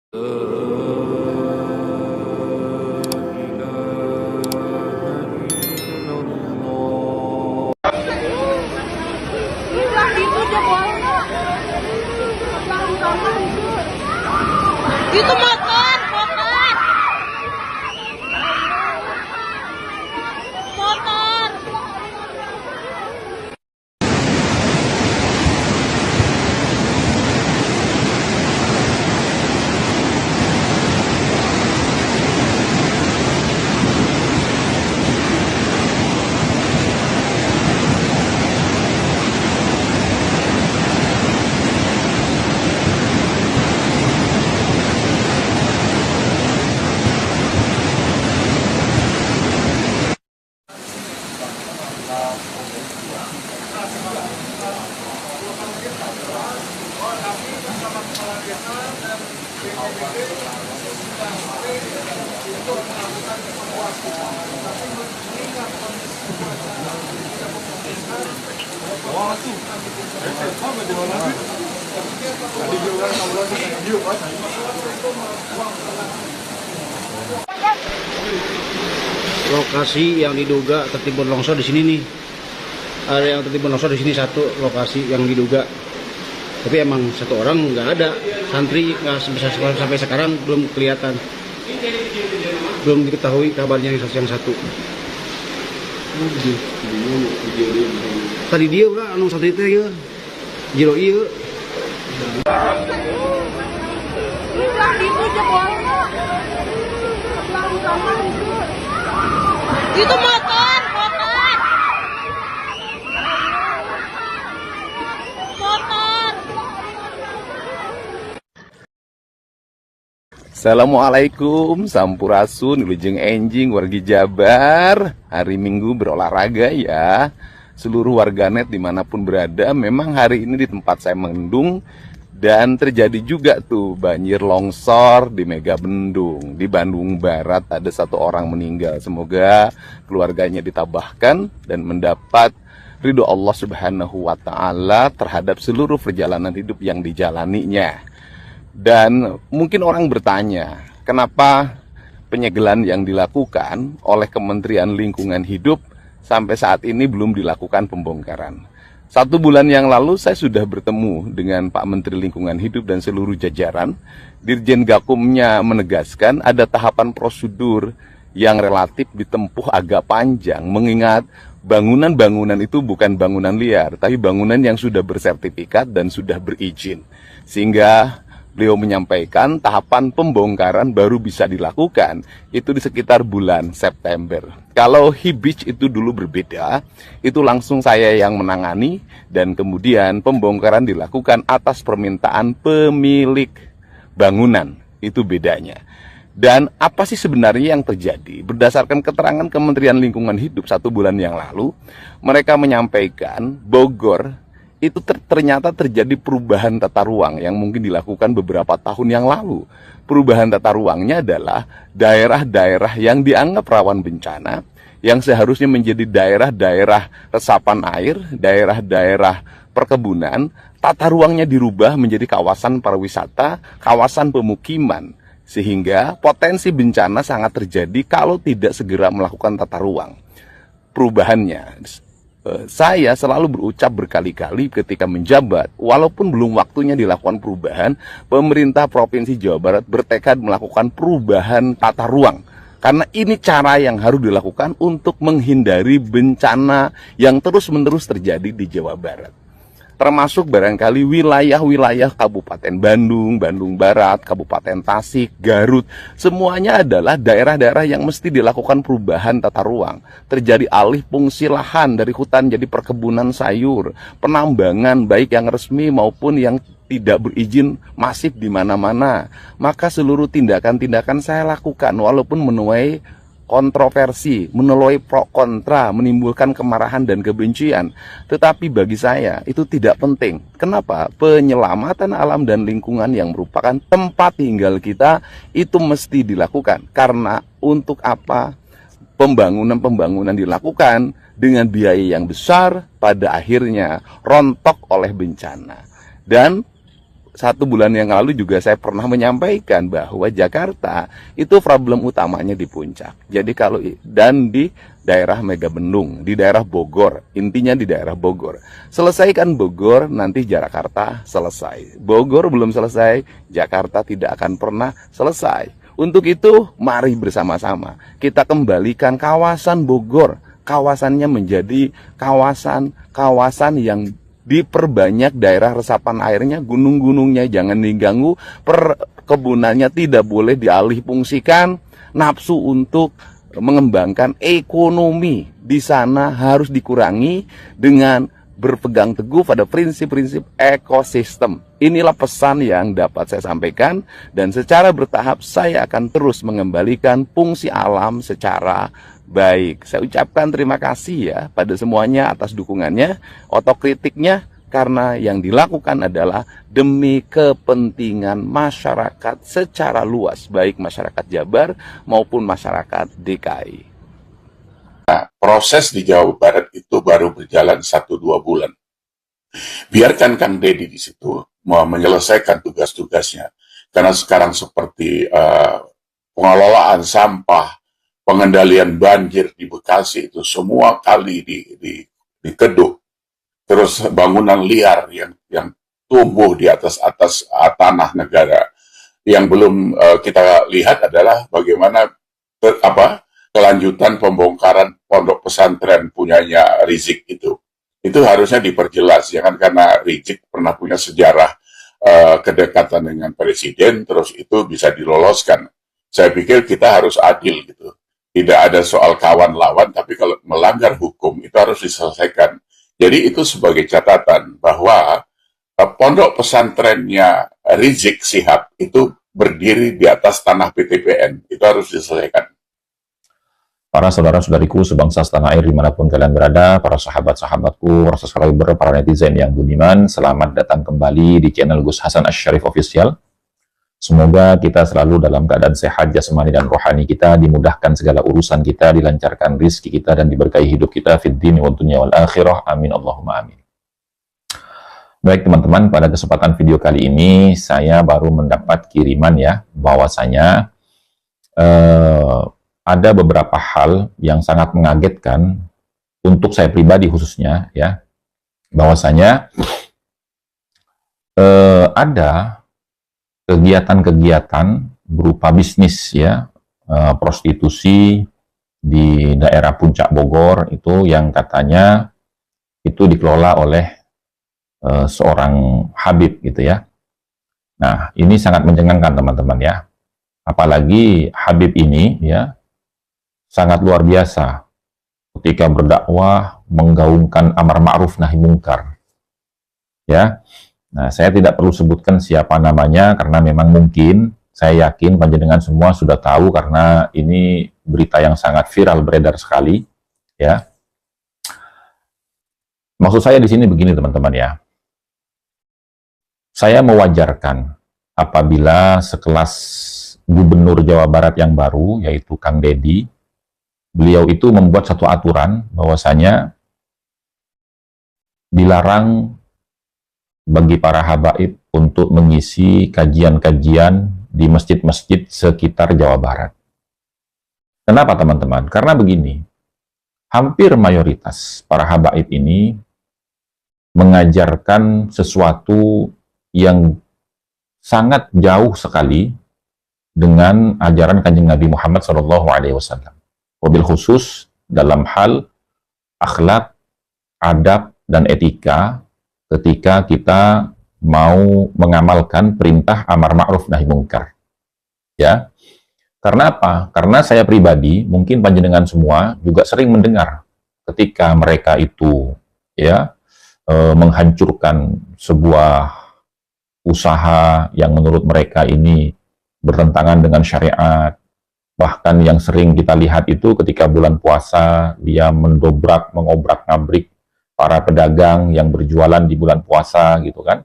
Itu motor, motor. Lokasi yang diduga tertimbun longsor di sini nih. Ada yang tertimbun longsor di sini, satu lokasi yang diduga. Tapi emang satu orang nggak ada, santri nggak sampai sekarang belum kelihatan, belum diketahui kabarnya yang satu. Tadi dia udah anu santri teh ya, jiro iya. Itu motor, motor. Assalamualaikum, sampurasun, wilujeng enjing, wargi Jabar. Hari Minggu berolahraga ya. Seluruh warganet dimanapun berada, memang hari ini di tempat saya mendung. Dan terjadi juga tuh banjir longsor di Megabendung. Di Bandung Barat ada satu orang meninggal. Semoga keluarganya ditabahkan dan mendapat ridho Allah Subhanahu wa Ta'ala terhadap seluruh perjalanan hidup yang dijalaninya. Dan mungkin orang bertanya, kenapa penyegelan yang dilakukan oleh Kementerian Lingkungan Hidup sampai saat ini belum dilakukan pembongkaran? 1 bulan yang lalu saya sudah bertemu dengan Pak Menteri Lingkungan Hidup dan seluruh jajaran. Dirjen Gakumnya menegaskan ada tahapan prosedur yang relatif ditempuh agak panjang, mengingat bangunan-bangunan itu bukan bangunan liar, tapi bangunan yang sudah bersertifikat dan sudah berizin. Sehingga beliau menyampaikan tahapan pembongkaran baru bisa dilakukan itu di sekitar bulan September. Kalau Hibich itu dulu berbeda, itu langsung saya yang menangani dan kemudian pembongkaran dilakukan atas permintaan pemilik bangunan. Itu bedanya. Dan apa sih sebenarnya yang terjadi? Berdasarkan keterangan Kementerian Lingkungan Hidup 1 bulan yang lalu, mereka menyampaikan Bogor itu ternyata terjadi perubahan tata ruang yang mungkin dilakukan beberapa tahun yang lalu. Perubahan tata ruangnya adalah daerah-daerah yang dianggap rawan bencana, yang seharusnya menjadi daerah-daerah resapan air, daerah-daerah perkebunan, tata ruangnya dirubah menjadi kawasan pariwisata, kawasan pemukiman. Sehingga potensi bencana sangat terjadi kalau tidak segera melakukan tata ruang. Perubahannya, saya selalu berucap berkali-kali ketika menjabat, walaupun belum waktunya dilakukan perubahan, pemerintah Provinsi Jawa Barat bertekad melakukan perubahan tata ruang. Karena ini cara yang harus dilakukan untuk menghindari bencana yang terus-menerus terjadi di Jawa Barat. Termasuk barangkali wilayah-wilayah Kabupaten Bandung, Bandung Barat, Kabupaten Tasik, Garut. Semuanya adalah daerah-daerah yang mesti dilakukan perubahan tata ruang. Terjadi alih fungsi lahan dari hutan jadi perkebunan sayur, penambangan baik yang resmi maupun yang tidak berizin masif di mana-mana. Maka seluruh tindakan-tindakan saya lakukan walaupun menuai kontroversi, menuai pro kontra, menimbulkan kemarahan dan kebencian. Tetapi bagi saya itu tidak penting. Kenapa? Penyelamatan alam dan lingkungan yang merupakan tempat tinggal kita itu mesti dilakukan. Karena untuk apa pembangunan dilakukan dengan biaya yang besar, pada akhirnya rontok oleh bencana. Dan 1 bulan yang lalu juga saya pernah menyampaikan bahwa Jakarta itu problem utamanya di puncak. Jadi kalau dan di daerah Megabendung, di daerah Bogor, intinya di daerah Bogor. Selesaikan Bogor, nanti Jakarta selesai. Bogor belum selesai, Jakarta tidak akan pernah selesai. Untuk itu, mari bersama-sama kita kembalikan kawasan Bogor, kawasannya menjadi kawasan yang diperbanyak daerah resapan airnya, gunung-gunungnya jangan diganggu, perkebunannya tidak boleh dialih fungsikan, nafsu untuk mengembangkan ekonomi di sana harus dikurangi dengan berpegang teguh pada prinsip-prinsip ekosistem. Inilah pesan yang dapat saya sampaikan, dan secara bertahap saya akan terus mengembalikan fungsi alam secara baik. Saya ucapkan terima kasih ya pada semuanya atas dukungannya, otokritiknya, karena yang dilakukan adalah demi kepentingan masyarakat secara luas, baik masyarakat Jabar maupun masyarakat DKI. Nah, proses di Jawa Barat itu baru berjalan 1-2 bulan. Biarkan Kang Deddy di situ mau menyelesaikan tugas-tugasnya. Karena sekarang seperti pengelolaan sampah, pengendalian banjir di Bekasi itu semua kali dikeduk. Terus bangunan liar yang tumbuh di atas tanah negara. Yang belum kita lihat adalah bagaimana kelanjutan pembongkaran pondok pesantren punyanya Rizik itu. Itu harusnya diperjelas, jangan karena Rizik pernah punya sejarah kedekatan dengan presiden, terus itu bisa diloloskan. Saya pikir kita harus adil gitu. Tidak ada soal kawan lawan, tapi kalau melanggar hukum itu harus diselesaikan. Jadi itu sebagai catatan bahwa pondok pesantrennya Rizik Sihab itu berdiri di atas tanah PTPN. Itu harus diselesaikan. Para saudara-saudariku sebangsa setanah air dimanapun kalian berada, para sahabat-sahabatku, para subscriber, para netizen yang budiman, selamat datang kembali di channel Gus Hasan Asyarif Official. Semoga kita selalu dalam keadaan sehat jasmani dan rohani kita, dimudahkan segala urusan kita, dilancarkan rizki kita, dan diberkahi hidup kita fid dini wa dunya wal akhirah. Amin Allahumma amin. Baik teman-teman, pada kesempatan video kali ini saya baru mendapat kiriman ya, bahwasanya ada beberapa hal yang sangat mengagetkan untuk saya pribadi khususnya ya, bahwasanya ada kegiatan-kegiatan berupa bisnis ya, prostitusi di daerah Puncak Bogor itu yang katanya itu dikelola oleh seorang Habib gitu ya. Nah, ini sangat mencengangkan teman-teman ya. Apalagi Habib ini ya sangat luar biasa ketika berdakwah menggaungkan amar ma'ruf nahi mungkar. Ya. Nah, saya tidak perlu sebutkan siapa namanya karena memang mungkin saya yakin panjenengan semua sudah tahu karena ini berita yang sangat viral beredar sekali, ya. Maksud saya di sini begini teman-teman ya. Saya mewajarkan apabila sekelas Gubernur Jawa Barat yang baru yaitu Kang Deddy, beliau itu membuat satu aturan bahwasanya dilarang bagi para habaib untuk mengisi kajian-kajian di masjid-masjid sekitar Jawa Barat. Kenapa teman-teman? Karena begini, hampir mayoritas para habaib ini mengajarkan sesuatu yang sangat jauh sekali dengan ajaran Kanjeng Nabi Muhammad SAW. Wabil khusus dalam hal akhlak, adab, dan etika ketika kita mau mengamalkan perintah amar ma'ruf nahi mungkar. Ya. Karena apa? Karena saya pribadi, mungkin panjenengan semua juga sering mendengar ketika mereka itu ya menghancurkan sebuah usaha yang menurut mereka ini bertentangan dengan syariat. Bahkan yang sering kita lihat itu ketika bulan puasa dia mengobrak-ngabrik para pedagang yang berjualan di bulan puasa gitu kan.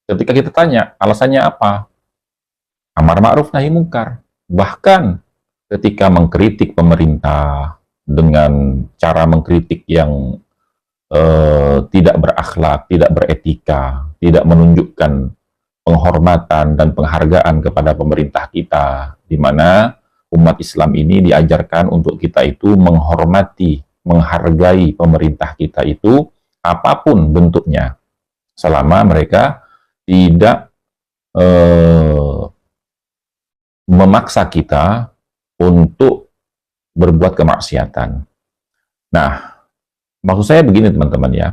Ketika kita tanya, alasannya apa? Amar ma'ruf nahi mungkar. Bahkan ketika mengkritik pemerintah dengan cara mengkritik yang tidak berakhlak, tidak beretika, tidak menunjukkan penghormatan dan penghargaan kepada pemerintah kita, di mana umat Islam ini diajarkan untuk kita itu menghormati, menghargai pemerintah kita itu apapun bentuknya, selama mereka tidak memaksa kita untuk berbuat kemaksiatan. Nah, maksud saya begini teman-teman ya,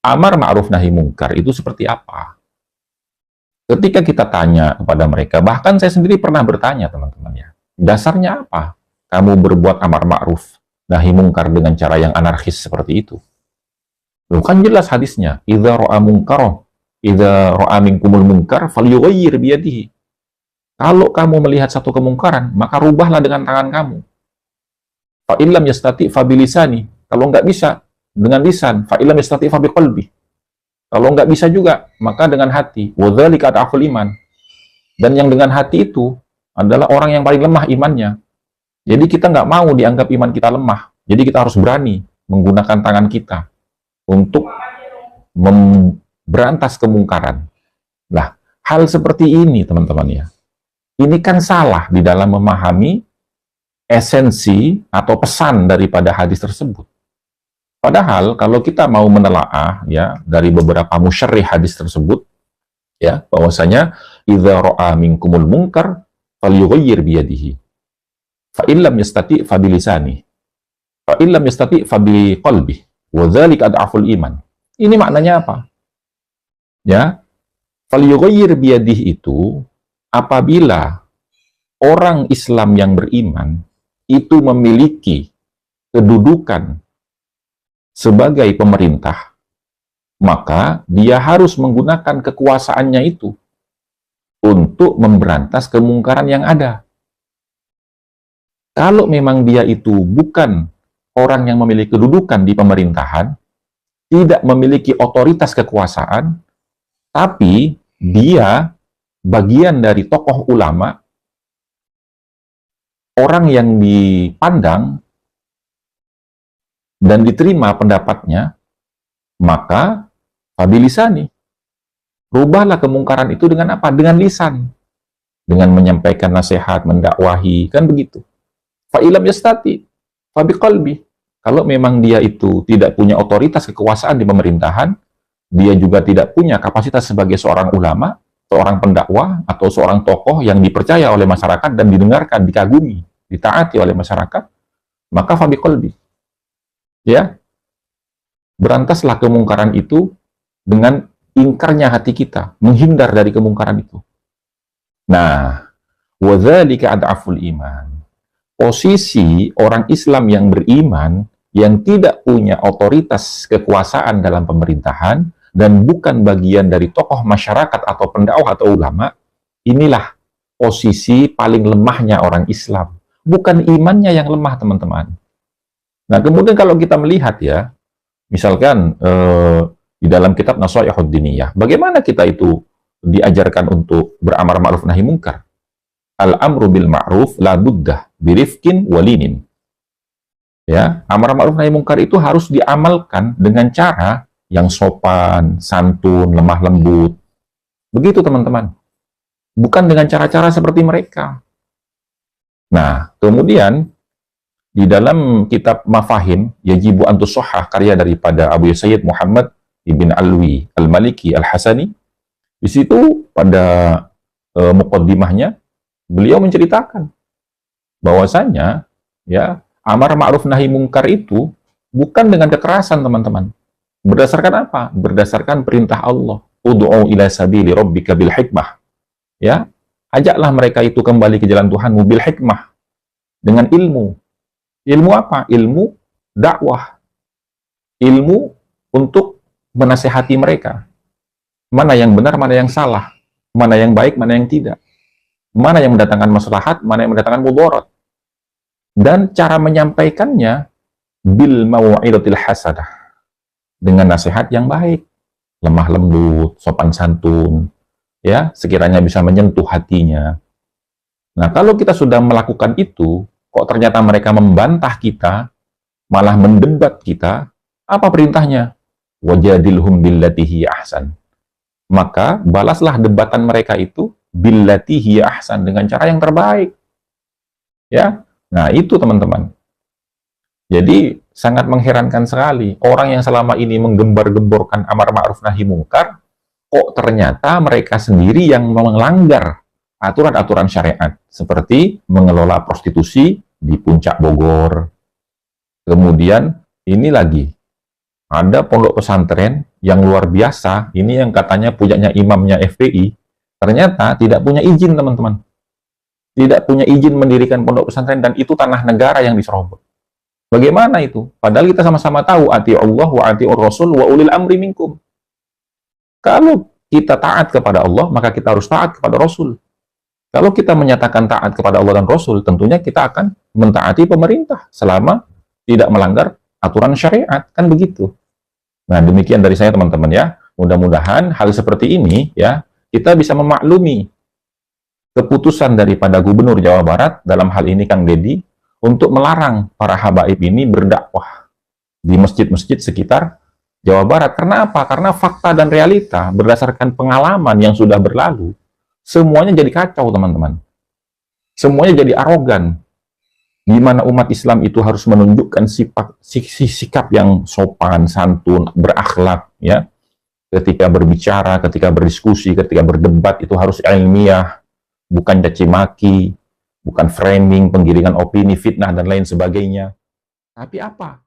amar ma'ruf nahi mungkar itu seperti apa? Ketika kita tanya kepada mereka, bahkan saya sendiri pernah bertanya teman-teman ya, dasarnya apa kamu berbuat amar ma'ruf nahi mungkar dengan cara yang anarkis seperti itu? Loh, kan jelas hadisnya, idza ra'a minkumul munkar falyughayyir biyadihi. Kalau kamu melihat satu kemungkaran, maka rubahlah dengan tangan kamu. Fa illam yastati fa bilisani. Kalau nggak bisa dengan lisan, fa illam yastati fa biqalbi. Kalau nggak bisa juga, maka dengan hati. Wa dzalika ad'aful iman. Dan yang dengan hati itu adalah orang yang paling lemah imannya. Jadi kita nggak mau dianggap iman kita lemah. Jadi kita harus berani menggunakan tangan kita untuk memberantas kemungkaran. Nah, hal seperti ini teman-teman ya, ini kan salah di dalam memahami esensi atau pesan daripada hadis tersebut. Padahal kalau kita mau menelaah ya dari beberapa musyarrih hadis tersebut ya, bahwasanya idza ra'a minkumul munkar falyughayyir biyadihi. Fa in lam yastati fa bilisani. Fa in lam yastati fa biqalbi. Wa dzalika ad'aful iman. Ini maknanya apa? Ya. Falyughayyir biyadihi itu apabila orang Islam yang beriman itu memiliki kedudukan sebagai pemerintah, maka dia harus menggunakan kekuasaannya itu untuk memberantas kemungkaran yang ada. Kalau memang dia itu bukan orang yang memiliki kedudukan di pemerintahan, tidak memiliki otoritas kekuasaan, tapi dia bagian dari tokoh ulama, orang yang dipandang dan diterima pendapatnya, maka fabilisani. Rubahlah kemungkaran itu dengan apa? Dengan lisan. Dengan menyampaikan nasihat, mendakwahi, kan begitu. Fa'ilam yastati, fabiqalbi. Kalau memang dia itu tidak punya otoritas kekuasaan di pemerintahan, dia juga tidak punya kapasitas sebagai seorang ulama, seorang pendakwah, atau seorang tokoh yang dipercaya oleh masyarakat dan didengarkan, dikagumi, ditaati oleh masyarakat, maka fabiqalbi. Ya, berantaslah kemungkaran itu dengan ingkarnya hati kita, menghindar dari kemungkaran itu. Nah, wadzalika ad'aful iman. Posisi orang Islam yang beriman, yang tidak punya otoritas kekuasaan dalam pemerintahan, dan bukan bagian dari tokoh masyarakat atau pendakwah atau ulama, inilah posisi paling lemahnya orang Islam. Bukan imannya yang lemah, teman-teman. Nah, kemudian kalau kita melihat ya, misalkan di dalam kitab Nasaihud Diniyah, bagaimana kita itu diajarkan untuk beramar ma'ruf nahi mungkar? Al-amru bil ma'ruf la buddah birifkin walinin. Ya, amar ma'ruf nahi mungkar itu harus diamalkan dengan cara yang sopan, santun, lemah lembut. Begitu teman-teman. Bukan dengan cara-cara seperti mereka. Nah, kemudian di dalam kitab Mafahim Yajibu Antus Sohah, karya daripada Abu Sayyid Muhammad Ibn Alwi Al-Maliki Al-Hasani, di situ pada muqaddimahnya beliau menceritakan bahwasanya ya, amar ma'ruf nahi mungkar itu bukan dengan kekerasan, teman-teman. Berdasarkan apa? Berdasarkan perintah Allah. Ud'u ila sabili rabbika bil hikmah. Ya, ajaklah mereka itu kembali ke jalan Tuhanmu bil hikmah, dengan ilmu. Ilmu apa? Ilmu dakwah. Ilmu untuk menasehati mereka. Mana yang benar, mana yang salah. Mana yang baik, mana yang tidak. Mana yang mendatangkan maslahat, mana yang mendatangkan mudarat. Dan cara menyampaikannya bil mau'izatil hasanah. Dengan nasihat yang baik. Lemah lembut, sopan santun. Ya, sekiranya bisa menyentuh hatinya. Nah, kalau kita sudah melakukan itu, kok ternyata mereka membantah kita, malah mendebat kita, apa perintahnya? Wajadilhum billati hiya ahsan. maka balaslah debatan mereka itu billati hiya ahsan, dengan cara yang terbaik. Ya. Nah, itu teman-teman. Jadi sangat mengherankan sekali orang yang selama ini menggembar-gemborkan amar ma'ruf nahi mungkar, kok ternyata mereka sendiri yang melanggar aturan-aturan syariat, seperti mengelola prostitusi di Puncak Bogor. Kemudian ini lagi ada pondok pesantren yang luar biasa, ini yang katanya punyanya imamnya FPI, ternyata tidak punya izin, teman-teman. Tidak punya izin mendirikan pondok pesantren, dan itu tanah negara yang diserobot. Bagaimana itu? Padahal kita sama-sama tahu, ati Allah wa ati'ur Rasul wa ulil amri minkum. Kalau kita taat kepada Allah, maka kita harus taat kepada Rasul. Kalau kita menyatakan taat kepada Allah dan Rasul, tentunya kita akan mentaati pemerintah selama tidak melanggar aturan syariat, kan begitu. Nah, demikian dari saya, teman-teman, ya. Mudah-mudahan hal seperti ini, ya, kita bisa memaklumi keputusan daripada Gubernur Jawa Barat dalam hal ini Kang Deddy untuk melarang para habaib ini berdakwah di masjid-masjid sekitar Jawa Barat. Karena apa? Karena fakta dan realita berdasarkan pengalaman yang sudah berlalu, semuanya jadi kacau, teman-teman. Semuanya jadi arogan. Di mana umat Islam itu harus menunjukkan sikap yang sopan, santun, berakhlak, ya. Ketika berbicara, ketika berdiskusi, ketika berdebat itu harus ilmiah, bukan caci maki, bukan framing, penggiringan opini, fitnah, dan lain sebagainya. Tapi apa?